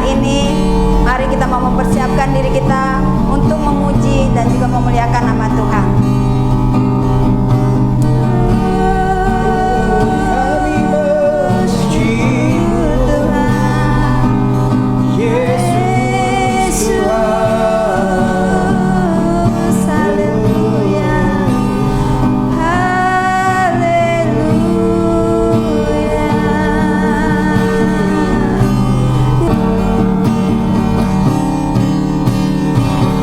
ini, mari kita mau mempersiapkan diri kita untuk memuji dan juga memuliakan nama Tuhan.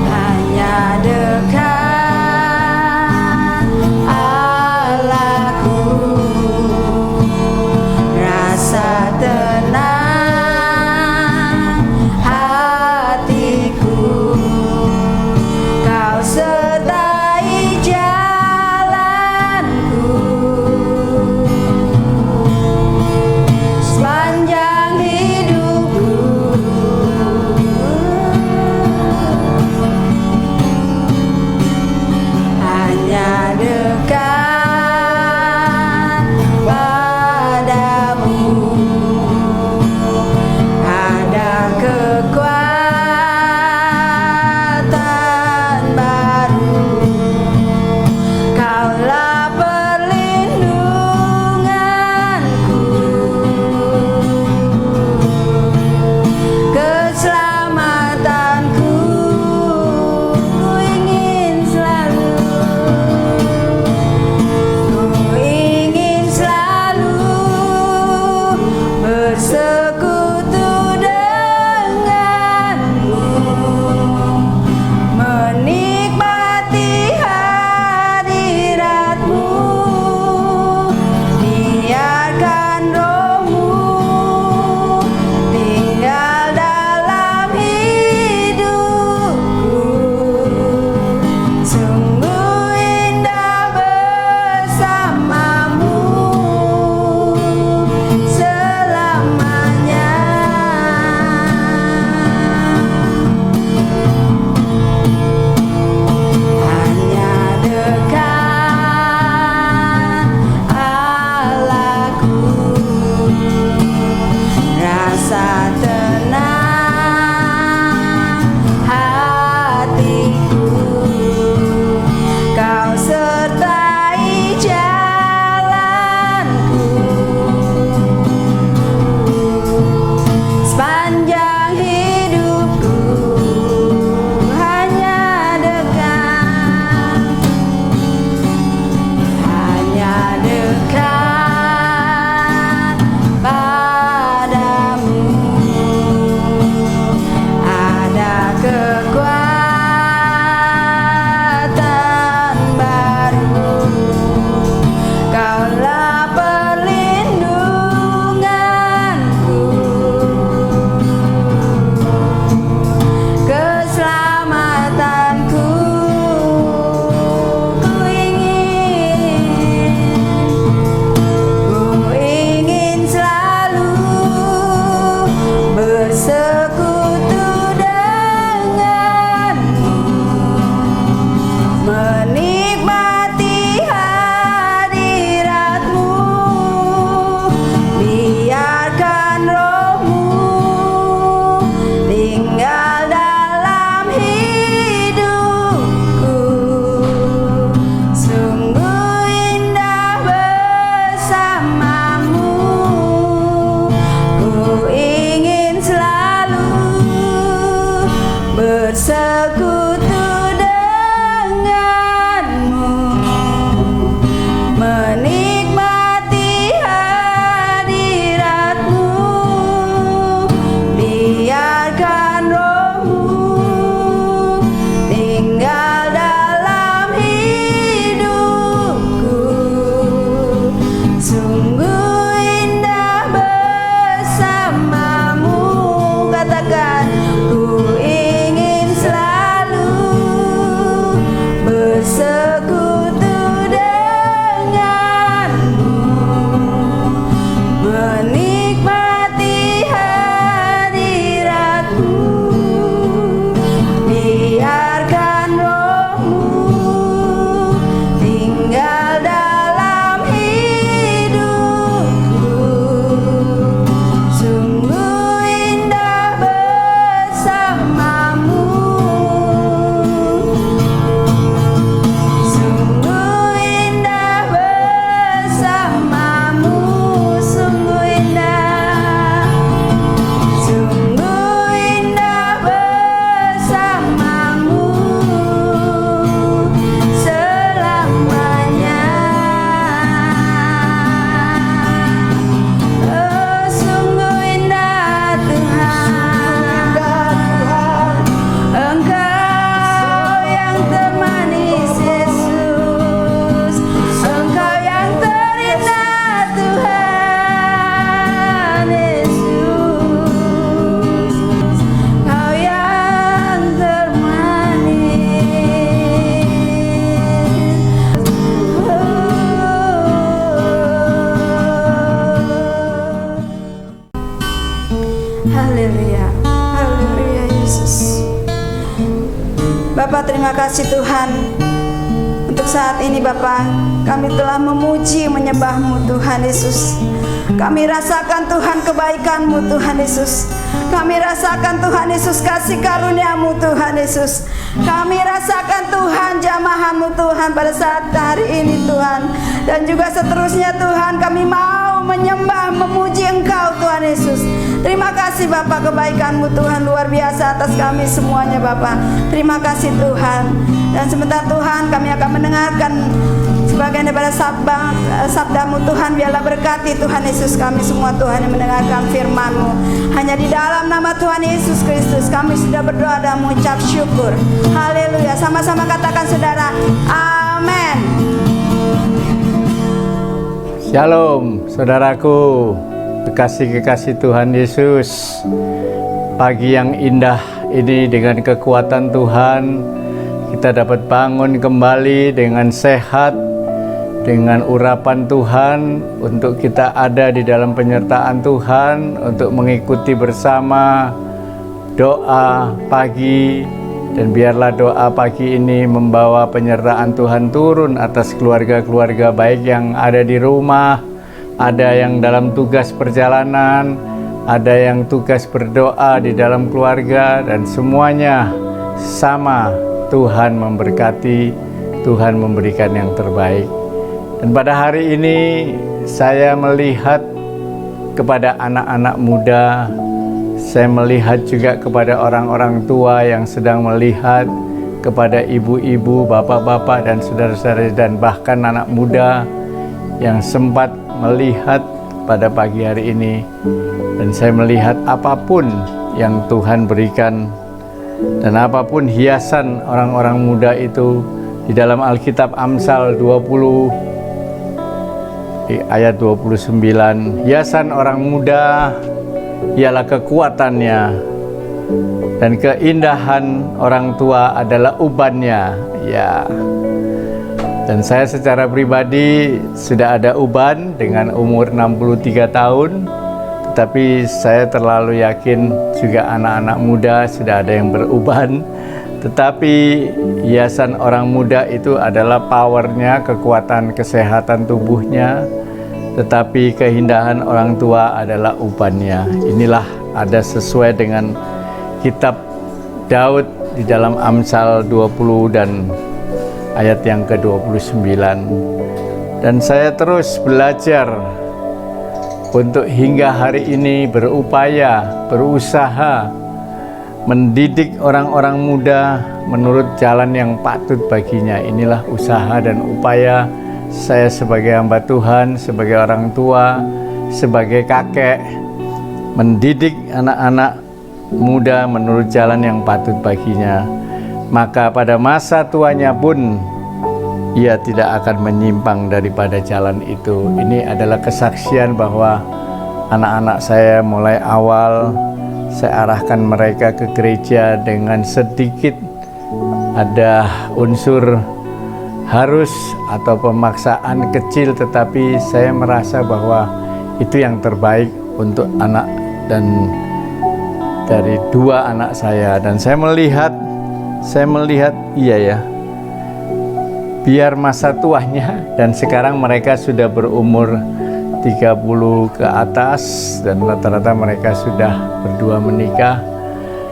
Hanya dekat Terima kasih Tuhan. Untuk saat ini Bapa, kami telah memuji menyembah-Mu Tuhan Yesus. Kami rasakan Tuhan kebaikan-Mu Tuhan Yesus. Kami rasakan Tuhan Yesus kasih karunia-Mu Tuhan Yesus. Kami rasakan Tuhan jamahan-Mu Tuhan pada saat hari ini Tuhan. Dan juga seterusnya Tuhan, kami mau menyembah memuji Engkau Tuhan Yesus. Terima kasih Bapa, kebaikan-Mu Tuhan luar biasa atas kami semuanya Bapa. Terima kasih Tuhan. Dan sebentar Tuhan kami akan mendengarkan sebagian daripada sabda-Mu Tuhan. Biarlah berkati Tuhan Yesus kami semua Tuhan yang mendengarkan firman-Mu. Hanya di dalam nama Tuhan Yesus Kristus kami sudah berdoa dan mengucap syukur. Haleluya. Sama-sama katakan saudara, amin. Shalom saudaraku, kekasih-kekasih Tuhan Yesus. Pagi yang indah ini dengan kekuatan Tuhan, kita dapat bangun kembali dengan sehat, dengan urapan Tuhan, untuk kita ada di dalam penyertaan Tuhan, untuk mengikuti bersama doa pagi. Dan biarlah doa pagi ini membawa penyertaan Tuhan turun atas keluarga-keluarga, baik yang ada di rumah, ada yang dalam tugas perjalanan, ada yang tugas berdoa di dalam keluarga, dan semuanya sama. Tuhan memberkati, Tuhan memberikan yang terbaik. Dan pada hari ini saya melihat kepada anak-anak muda, saya melihat juga kepada orang-orang tua yang sedang melihat, kepada ibu-ibu, bapak-bapak, dan saudara-saudara, dan bahkan anak muda yang sempat melihat pada pagi hari ini. Dan saya melihat apapun yang Tuhan berikan, dan apapun hiasan orang-orang muda itu di dalam Alkitab Amsal 20 di ayat 29, hiasan orang muda ialah kekuatannya, dan keindahan orang tua adalah ubannya. Ya. Dan saya secara pribadi sudah ada uban dengan umur 63 tahun, tetapi saya terlalu yakin juga anak-anak muda sudah ada yang beruban. Tetapi hiasan orang muda itu adalah powernya, kekuatan kesehatan tubuhnya, tetapi keindahan orang tua adalah ubannya. Inilah ada sesuai dengan kitab Daud di dalam Amsal 20 dan ayat yang ke-29. Dan saya terus belajar untuk hingga hari ini berupaya, berusaha mendidik orang-orang muda menurut jalan yang patut baginya. Inilah usaha dan upaya saya sebagai hamba Tuhan, sebagai orang tua, sebagai kakek, mendidik anak-anak muda menurut jalan yang patut baginya. Maka pada masa tuanya pun ia tidak akan menyimpang daripada jalan itu. Ini adalah kesaksian bahwa anak-anak saya mulai awal saya arahkan mereka ke gereja dengan sedikit ada unsur harus atau pemaksaan kecil, tetapi saya merasa bahwa itu yang terbaik untuk anak dan dari dua anak saya. Dan saya melihat iya ya, biar masa tuanya, dan sekarang mereka sudah berumur 30 ke atas dan rata-rata mereka sudah berdua menikah.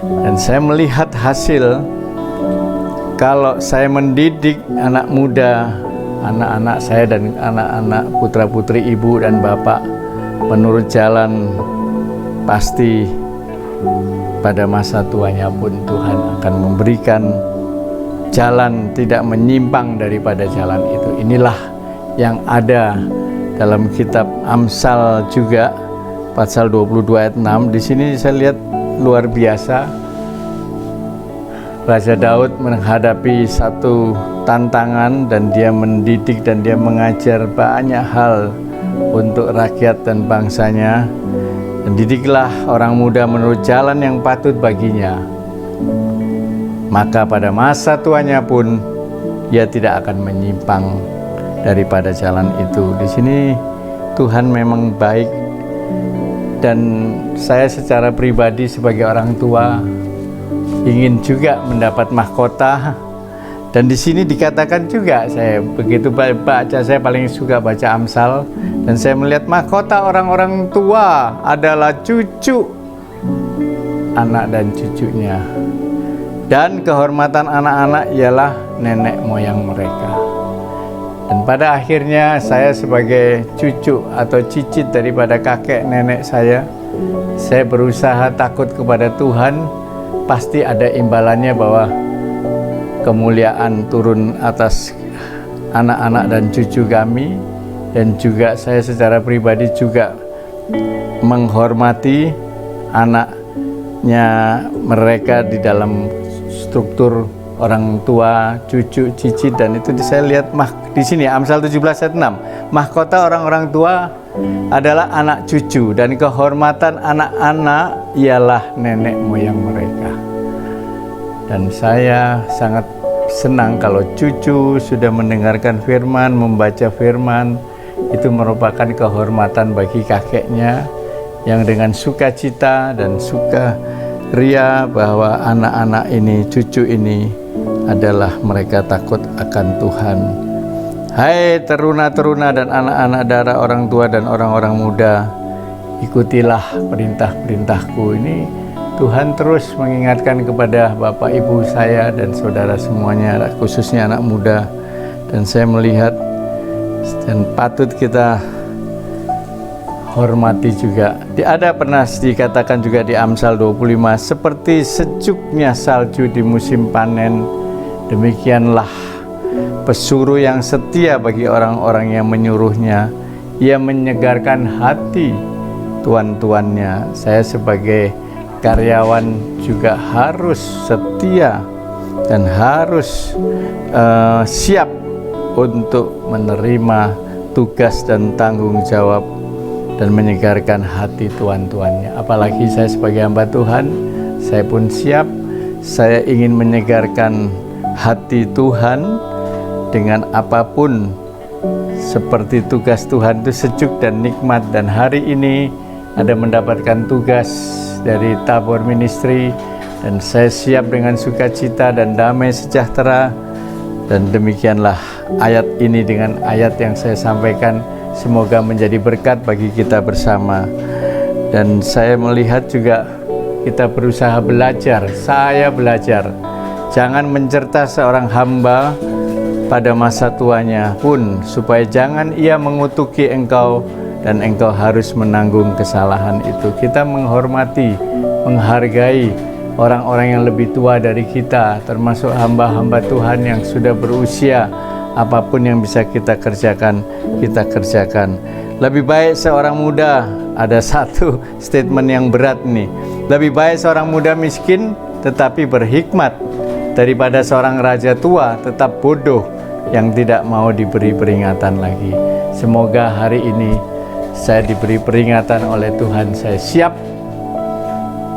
Dan saya melihat hasil kalau saya mendidik anak muda, anak-anak saya dan anak-anak putra-putri ibu dan bapak menurut jalan, pasti pada masa tuanya pun Tuhan akan memberikan jalan tidak menyimpang daripada jalan itu. Inilah yang ada dalam kitab Amsal juga pasal 22 ayat 6. Di sini saya lihat luar biasa. Raja Daud menghadapi satu tantangan dan dia mendidik dan dia mengajar banyak hal untuk rakyat dan bangsanya. Dan didiklah orang muda menurut jalan yang patut baginya, maka pada masa tuanya pun ia tidak akan menyimpang daripada jalan itu. Di sini Tuhan memang baik, dan saya secara pribadi sebagai orang tua ingin juga mendapat mahkota Dan di sini dikatakan juga, saya begitu baca, saya paling suka baca Amsal, dan saya melihat mahkota orang-orang tua adalah cucu anak dan cucunya, dan kehormatan anak-anak ialah nenek moyang mereka. Dan pada akhirnya saya sebagai cucu atau cicit daripada kakek nenek saya berusaha takut kepada Tuhan. Pasti ada imbalannya bahwa kemuliaan turun atas anak-anak dan cucu kami, dan juga saya secara pribadi juga menghormati anaknya mereka di dalam struktur orang tua, cucu, cicit. Dan itu saya lihat di sini Amsal 17 ayat 6, mahkota orang-orang tua adalah anak cucu, dan kehormatan anak-anak ialah nenek moyang mereka. Dan saya sangat senang kalau cucu sudah mendengarkan firman, membaca firman. Itu merupakan kehormatan bagi kakeknya yang dengan sukacita dan sukaria bahwa anak-anak ini, cucu ini adalah mereka takut akan Tuhan. Hai teruna-teruna dan anak-anak darah orang tua dan orang-orang muda, ikutilah perintah-perintahku. Ini Tuhan terus mengingatkan kepada Bapak Ibu saya dan saudara semuanya, khususnya anak muda. Dan saya melihat dan patut kita hormati juga. Ada pernah dikatakan juga di Amsal 25, seperti sejuknya salju di musim panen, demikianlah pesuruh yang setia bagi orang-orang yang menyuruhnya. Ia menyegarkan hati tuan-tuannya. Saya sebagai karyawan juga harus setia dan harus siap untuk menerima tugas dan tanggung jawab dan menyegarkan hati tuan-tuannya. Apalagi saya sebagai hamba Tuhan, saya pun siap. Saya ingin menyegarkan hati Tuhan dengan apapun, seperti tugas Tuhan itu sejuk dan nikmat. Dan hari ini ada mendapatkan tugas dari Tabor Ministry, dan saya siap dengan sukacita dan damai sejahtera. Dan demikianlah ayat ini dengan ayat yang saya sampaikan, semoga menjadi berkat bagi kita bersama. Dan saya melihat juga kita berusaha belajar, saya belajar, jangan mencerta seorang hamba pada masa tuanya pun, supaya jangan ia mengutuki engkau dan engkau harus menanggung kesalahan itu. Kita menghormati, menghargai orang-orang yang lebih tua dari kita, termasuk hamba-hamba Tuhan yang sudah berusia. Apapun yang bisa kita kerjakan, kita kerjakan. Lebih baik seorang muda, ada satu statement yang berat nih, lebih baik seorang muda miskin tetapi berhikmat daripada seorang raja tua tetap bodoh yang tidak mau diberi peringatan lagi. Semoga hari ini saya diberi peringatan oleh Tuhan, saya siap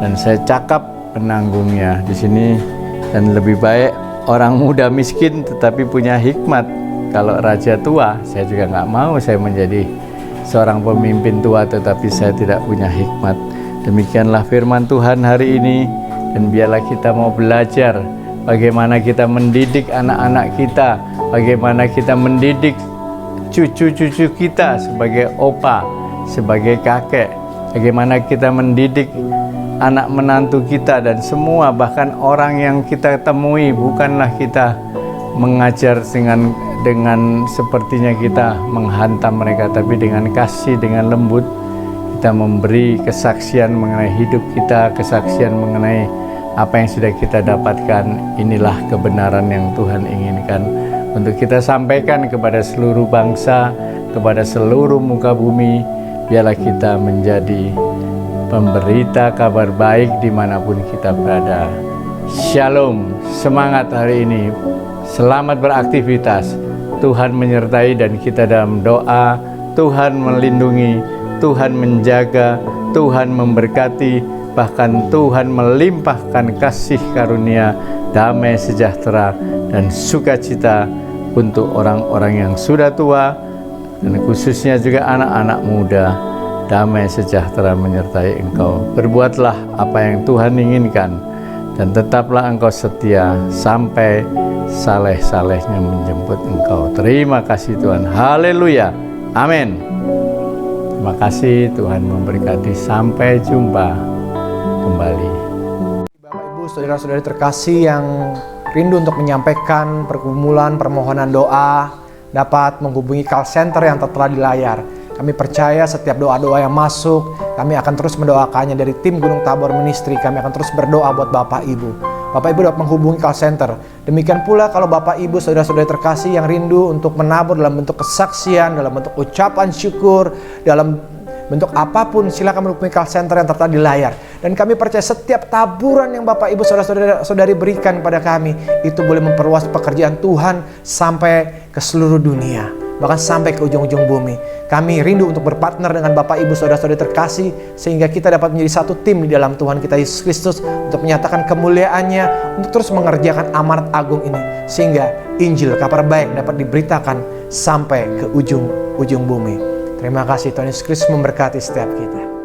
dan saya cakap penanggungnya di sini. Dan lebih baik orang muda miskin tetapi punya hikmat. Kalau raja tua, saya juga nggak mau saya menjadi seorang pemimpin tua tetapi saya tidak punya hikmat. Demikianlah firman Tuhan hari ini, dan biarlah kita mau belajar bagaimana kita mendidik anak-anak kita, bagaimana kita mendidik cucu-cucu kita sebagai opa, sebagai kakek, bagaimana kita mendidik anak menantu kita dan semua, bahkan orang yang kita temui. Bukanlah kita mengajar dengan sepertinya kita menghantam mereka, tapi dengan kasih, dengan lembut kita memberi kesaksian mengenai hidup kita, kesaksian mengenai apa yang sudah kita dapatkan. Inilah kebenaran yang Tuhan inginkan untuk kita sampaikan kepada seluruh bangsa, kepada seluruh muka bumi. Biarlah kita menjadi pemberita kabar baik dimanapun kita berada. Shalom, semangat hari ini, selamat beraktivitas. Tuhan menyertai dan kita dalam doa. Tuhan melindungi, Tuhan menjaga, Tuhan memberkati, bahkan Tuhan melimpahkan kasih karunia, damai sejahtera dan sukacita untuk orang-orang yang sudah tua, dan khususnya juga anak-anak muda. Damai sejahtera menyertai engkau. Berbuatlah apa yang Tuhan inginkan, dan tetaplah Engkau setia sampai saleh-salehnya menjemput Engkau. Terima kasih Tuhan. Haleluya. Amin. Terima kasih, Tuhan memberkati. Sampai jumpa kembali. Bapak Ibu, saudara-saudari terkasih yang rindu untuk menyampaikan pergumulan, permohonan doa, dapat menghubungi call center yang tertera di layar. Kami percaya setiap doa-doa yang masuk, kami akan terus mendoakannya dari tim Gunung Tabor Ministry. Kami akan terus berdoa buat Bapak Ibu. Bapak Ibu dapat menghubungi call center. Demikian pula kalau Bapak Ibu, saudara-saudari terkasih yang rindu untuk menabur dalam bentuk kesaksian, dalam bentuk ucapan syukur, dalam bentuk apapun, silakan menghubungi call center yang tertera di layar. Dan kami percaya setiap taburan yang Bapak Ibu saudara-saudari berikan pada kami, itu boleh memperluas pekerjaan Tuhan sampai ke seluruh dunia, bahkan sampai ke ujung-ujung bumi. Kami rindu untuk berpartner dengan Bapak Ibu saudara-saudari terkasih, sehingga kita dapat menjadi satu tim di dalam Tuhan kita Yesus Kristus untuk menyatakan kemuliaan-Nya, untuk terus mengerjakan amanat agung ini, sehingga Injil, kabar baik dapat diberitakan sampai ke ujung-ujung bumi. Terima kasih, Tuhan Yesus Kristus memberkati setiap kita.